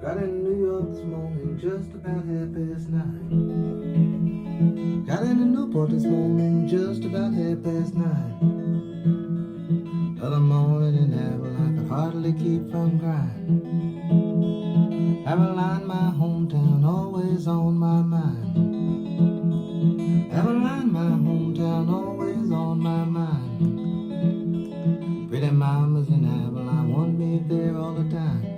Got in New York this morning just about 9:30. Got into Newport this morning just about 9:30. Other morning in Avalon, I could hardly keep from crying. Avalon, my hometown, always on my mind. Avalon, my hometown, always on my mind. Pretty mamas in Avalon want me there all the time.